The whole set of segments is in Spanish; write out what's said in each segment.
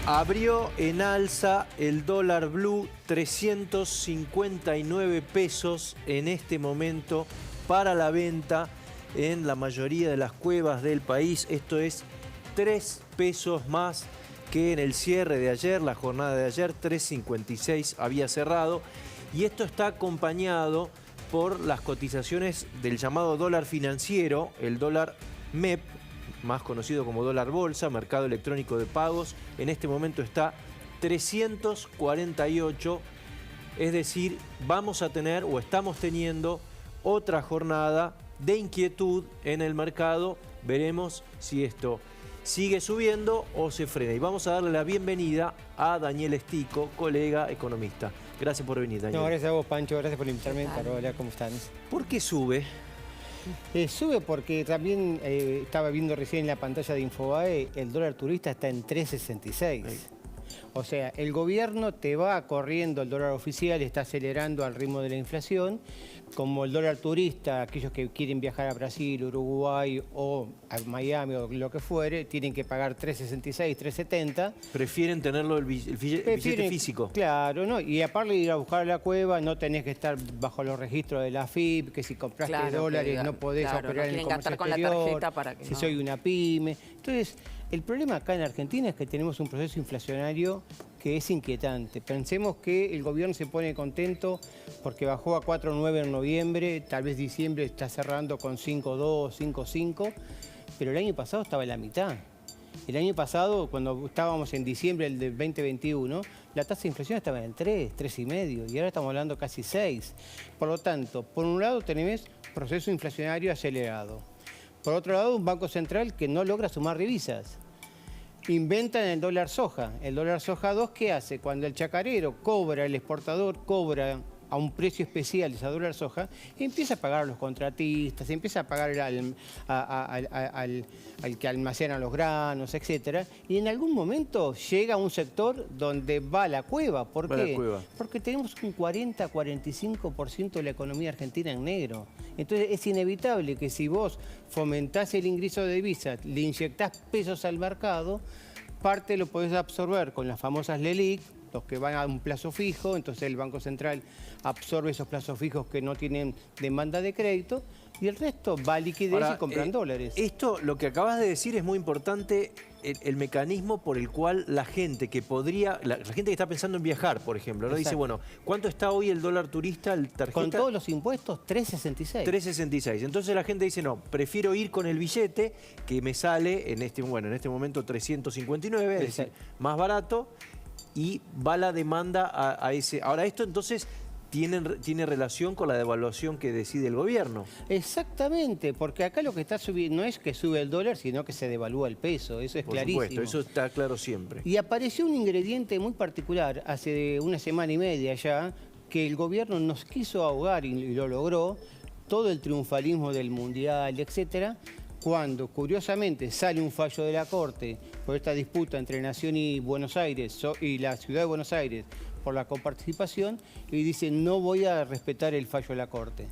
Abrió en alza el dólar blue, 359 pesos en este momento para la venta en la mayoría de las cuevas del país. Esto es 3 pesos más que en el cierre de ayer, la jornada de ayer, 3.56 había cerrado. Y esto está acompañado por las cotizaciones del llamado dólar financiero, el dólar MEP, más conocido como dólar bolsa, mercado electrónico de pagos. En este momento está 348, es decir, vamos a tener o estamos teniendo otra jornada de inquietud en el mercado. Veremos si esto sigue subiendo o se frena. Y vamos a darle la bienvenida a Daniel Estico, colega economista. Gracias por venir, Daniel. No, gracias a vos, Pancho. Gracias por invitarme. Hola, ¿cómo están? ¿Por qué sube? Sube porque también estaba viendo recién en la pantalla de Infobae, el dólar turista está en 3.66. O sea, el gobierno te va corriendo el dólar oficial, está acelerando al ritmo de la inflación. Como el dólar turista, aquellos que quieren viajar a Brasil, Uruguay o a Miami o lo que fuere, tienen que pagar 3.66, 3.70. Prefieren tenerlo el billete físico. Claro, ¿no? Y aparte de ir a buscar a la cueva, no tenés que estar bajo los registros de la AFIP, que si compraste dólares no podés operar en el comercio exterior, con la tarjeta para que si soy una pyme. Entonces, el problema acá en Argentina es que tenemos un proceso inflacionario que es inquietante. Pensemos que el gobierno se pone contento porque bajó a 4.9 en noviembre, tal vez diciembre está cerrando con 5.2, 5.5, pero el año pasado estaba en la mitad. El año pasado, cuando estábamos en diciembre del 2021, la tasa de inflación estaba en el 3, 3,5, y ahora estamos hablando casi 6. Por lo tanto, por un lado tenemos proceso inflacionario acelerado. Por otro lado, un banco central que no logra sumar divisas. Inventan el dólar soja. El dólar soja 2, ¿qué hace? Cuando el chacarero cobra, el exportador cobra a un precio especial esa dólar soja, empieza a pagar a los contratistas, empieza a pagar al que almacena los granos, etc. Y en algún momento llega a un sector donde va la cueva. ¿Por qué? Porque tenemos un 40-45% de la economía argentina en negro. Entonces es inevitable que si vos fomentás el ingreso de divisas, le inyectás pesos al mercado, parte lo podés absorber con las famosas LELIQ, los que van a un plazo fijo, entonces el Banco Central absorbe esos plazos fijos que no tienen demanda de crédito y el resto va a liquidez y compran dólares. Esto, lo que acabas de decir, es muy importante, el mecanismo por el cual la gente que podría, la gente que está pensando en viajar, por ejemplo, ¿no? Dice, bueno, ¿cuánto está hoy el dólar turista, el tarjeta? Con todos los impuestos, 3.66. 3.66. Entonces la gente dice, no, prefiero ir con el billete que me sale en este momento 359, es decir, más barato. Y va la demanda a ese. Ahora, esto entonces tiene relación con la devaluación que decide el gobierno. Exactamente, porque acá lo que está subiendo no es que sube el dólar, sino que se devalúa el peso. Eso es clarísimo. Por supuesto, eso está claro siempre. Y apareció un ingrediente muy particular hace una semana y media ya, que el gobierno nos quiso ahogar y lo logró, todo el triunfalismo del Mundial, etcétera, cuando curiosamente sale un fallo de la Corte por esta disputa entre Nación y Buenos Aires y la Ciudad de Buenos Aires por la coparticipación, y dice no voy a respetar el fallo de la Corte.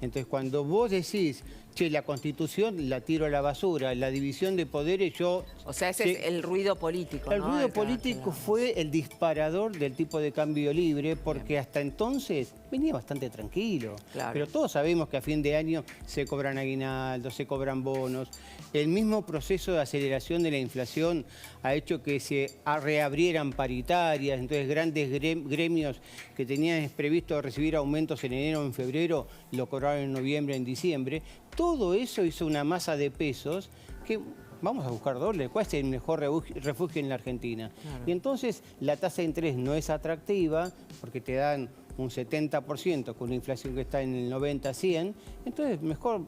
Entonces cuando vos decís, che, la Constitución la tiro a la basura, la división de poderes yo... O sea, ese es el ruido político, El ruido político fue el disparador del tipo de cambio libre, porque hasta entonces venía bastante tranquilo. Pero todos sabemos que a fin de año se cobran aguinaldos, se cobran bonos. El mismo proceso de aceleración de la inflación ha hecho que se reabrieran paritarias, entonces grandes gremios que tenían previsto recibir aumentos en enero o en febrero, lo cobraron en noviembre, en diciembre. Todo eso hizo una masa de pesos que vamos a buscar dólares. ¿Cuál es el mejor refugio en la Argentina? Y entonces la tasa de interés no es atractiva porque te dan un 70% con una inflación que está en el 90-100. Entonces mejor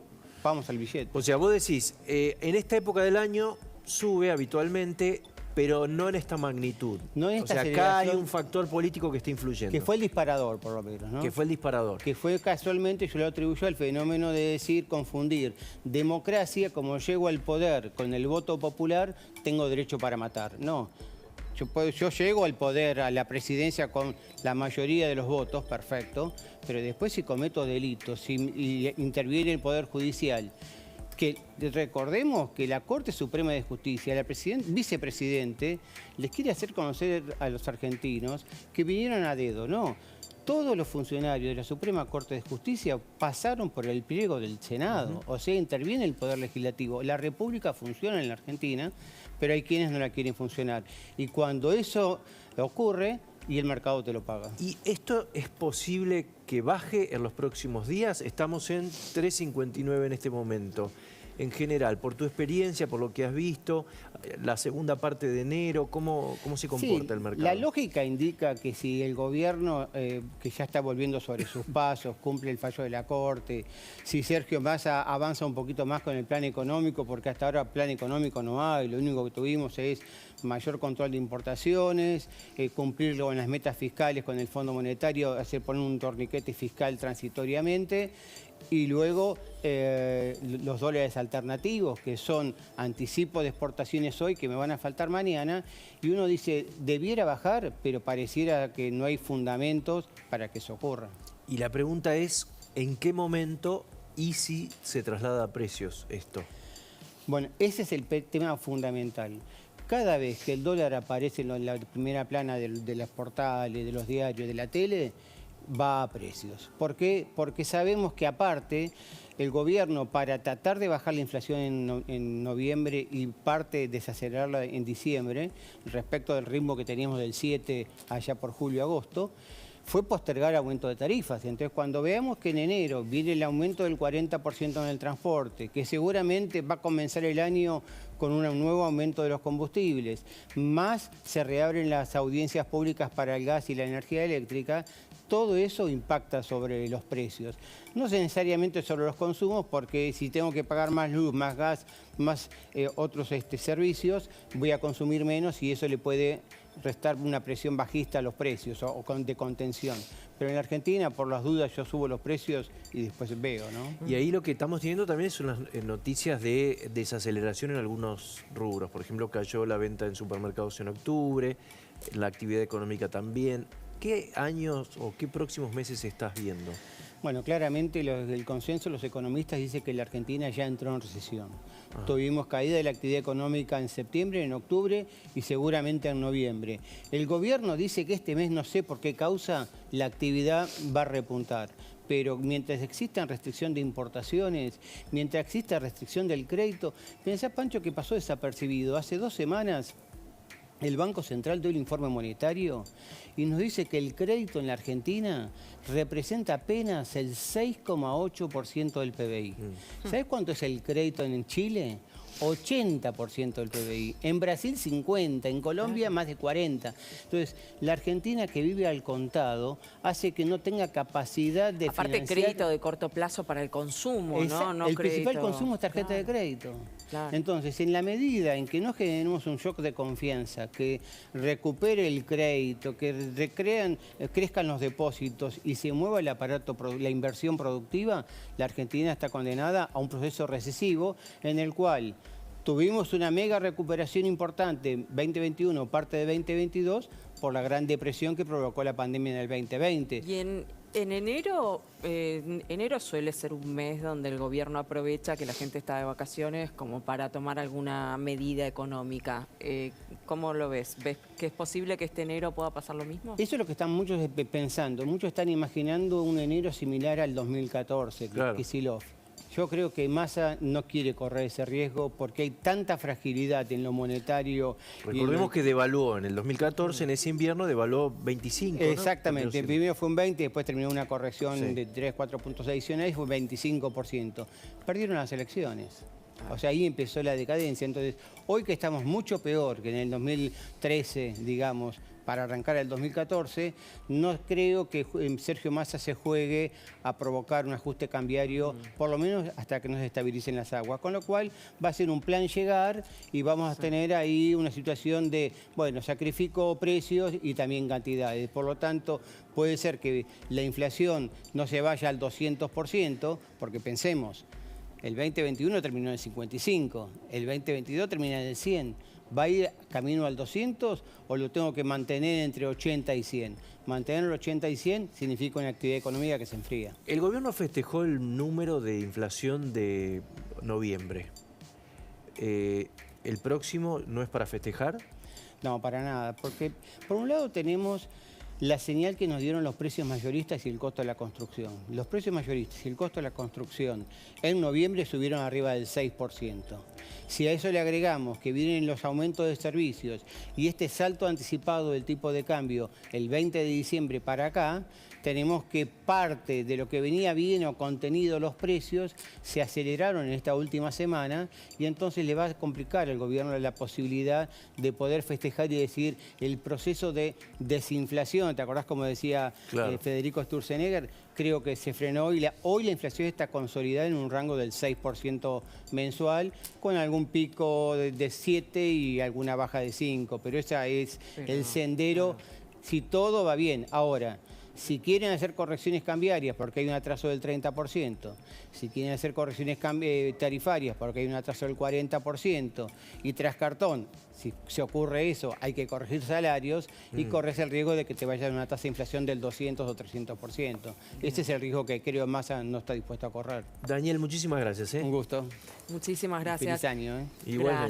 vamos al billete. O sea, vos decís, en esta época del año sube habitualmente, pero no en esta magnitud. No en esta acá hay un factor político que está influyendo. Que fue el disparador, por lo menos, ¿no? Que fue el disparador. Que fue casualmente, yo lo atribuyo al fenómeno de decir, confundir democracia, como llego al poder con el voto popular, tengo derecho para matar. No. Yo llego al poder, a la presidencia con la mayoría de los votos, perfecto, pero después si cometo delitos, si interviene el Poder Judicial, que recordemos que la Corte Suprema de Justicia, la vicepresidente, les quiere hacer conocer a los argentinos que vinieron a dedo, ¿no? Todos los funcionarios de la Suprema Corte de Justicia pasaron por el pliego del Senado, o sea, interviene el Poder Legislativo. La República funciona en la Argentina, pero hay quienes no la quieren funcionar. Y cuando eso ocurre, y el mercado te lo paga. ¿Y esto es posible que baje en los próximos días? Estamos en 3.59 en este momento. En general, por tu experiencia, por lo que has visto, la segunda parte de enero, ¿cómo se comporta el mercado? La lógica indica que si el gobierno, que ya está volviendo sobre sus pasos, cumple el fallo de la Corte, si Sergio Massa avanza un poquito más con el plan económico, porque hasta ahora plan económico no hay, lo único que tuvimos es mayor control de importaciones, cumplir con las metas fiscales con el Fondo Monetario, poner un torniquete fiscal transitoriamente, y luego los dólares alternativos, que son anticipos de exportaciones hoy que me van a faltar mañana, y uno dice, debiera bajar, pero pareciera que no hay fundamentos para que eso ocurra. Y la pregunta es, ¿en qué momento y si se traslada a precios esto? Bueno, ese es el tema fundamental. Cada vez que el dólar aparece en la primera plana de los portales, de los diarios, de la tele, va a precios. ¿Por qué? Porque sabemos que aparte el gobierno, para tratar de bajar la inflación en noviembre y parte desacelerarla en diciembre, respecto del ritmo que teníamos del 7 allá por julio-agosto, fue postergar aumento de tarifas. Entonces, cuando veamos que en enero viene el aumento del 40% en el transporte, que seguramente va a comenzar el año con un nuevo aumento de los combustibles, más se reabren las audiencias públicas para el gas y la energía eléctrica, todo eso impacta sobre los precios. No necesariamente sobre los consumos, porque si tengo que pagar más luz, más gas, más otros servicios, voy a consumir menos y eso le puede restar una presión bajista a los precios o de contención. Pero en la Argentina, por las dudas, yo subo los precios y después veo, ¿no? Y ahí lo que estamos teniendo también son las noticias de desaceleración en algunos rubros. Por ejemplo, cayó la venta en supermercados en octubre, la actividad económica también. ¿Qué años o qué próximos meses estás viendo? Bueno, claramente el consenso de los economistas dice que la Argentina ya entró en recesión. Tuvimos caída de la actividad económica en septiembre, en octubre y seguramente en noviembre. El gobierno dice que este mes, no sé por qué causa, la actividad va a repuntar. Pero mientras exista restricción de importaciones, mientras exista restricción del crédito, pensá, Pancho, que pasó desapercibido. Hace 2 semanas el Banco Central dio el informe monetario y nos dice que el crédito en la Argentina representa apenas el 6,8% del PBI. ¿Sabés cuánto es el crédito en Chile? 80% del PBI. En Brasil 50%, en Colombia más de 40%. Entonces, la Argentina, que vive al contado, hace que no tenga capacidad de Aparte, financiar... crédito de corto plazo para el consumo, ¿no? No el crédito... principal consumo es tarjeta de crédito. Claro. Entonces, en la medida en que no generemos un shock de confianza, que recupere el crédito, que crezcan los depósitos y se mueva el aparato, la inversión productiva, la Argentina está condenada a un proceso recesivo en el cual tuvimos una mega recuperación importante en 2021, parte de 2022, por la gran depresión que provocó la pandemia en el 2020. Y en enero suele ser un mes donde el gobierno aprovecha que la gente está de vacaciones como para tomar alguna medida económica. ¿Cómo lo ves? ¿Ves que es posible que este enero pueda pasar lo mismo? Eso es lo que están muchos pensando. Muchos están imaginando un enero similar al 2014, claro. Kicillof. Yo creo que Massa no quiere correr ese riesgo porque hay tanta fragilidad en lo monetario. Recordemos que devaluó en el 2014, en ese invierno devaluó 25. Exactamente, ¿no? Primero fue un 20, después terminó una corrección de 3, 4 puntos adicionales, fue 25%. Perdieron las elecciones. O sea, ahí empezó la decadencia. Entonces, hoy que estamos mucho peor que en el 2013, digamos, para arrancar el 2014, no creo que Sergio Massa se juegue a provocar un ajuste cambiario, por lo menos hasta que nos estabilicen las aguas. Con lo cual va a ser un plan llegar y vamos a tener ahí una situación de, bueno, sacrifico precios y también cantidades. Por lo tanto, puede ser que la inflación no se vaya al 200%, porque pensemos, el 2021 terminó en el 55, el 2022 termina en el 100. ¿Va a ir camino al 200 o lo tengo que mantener entre 80 y 100? Mantener el 80 y 100 significa una actividad económica que se enfría. El gobierno festejó el número de inflación de noviembre. ¿El próximo no es para festejar? No, para nada, porque por un lado tenemos la señal que nos dieron los precios mayoristas y el costo de la construcción. Los precios mayoristas y el costo de la construcción en noviembre subieron arriba del 6%. Si a eso le agregamos que vienen los aumentos de servicios y este salto anticipado del tipo de cambio el 20 de diciembre para acá, tenemos que parte de lo que venía bien o contenido los precios se aceleraron en esta última semana y entonces le va a complicar al gobierno la posibilidad de poder festejar y decir el proceso de desinflación. ¿Te acordás como decía Federico Sturzenegger? Creo que se frenó y hoy la inflación está consolidada en un rango del 6% mensual, con algún pico de 7 y alguna baja de 5, pero ese es el sendero si todo va bien. Ahora, si quieren hacer correcciones cambiarias porque hay un atraso del 30%, si quieren hacer correcciones tarifarias porque hay un atraso del 40%, y tras cartón, si se ocurre eso, hay que corregir salarios y corres el riesgo de que te vaya a una tasa de inflación del 200 o 300%. Ese es el riesgo que creo Massa no está dispuesto a correr. Daniel, muchísimas gracias. Un gusto. Muchísimas gracias. Feliz año. Igualmente.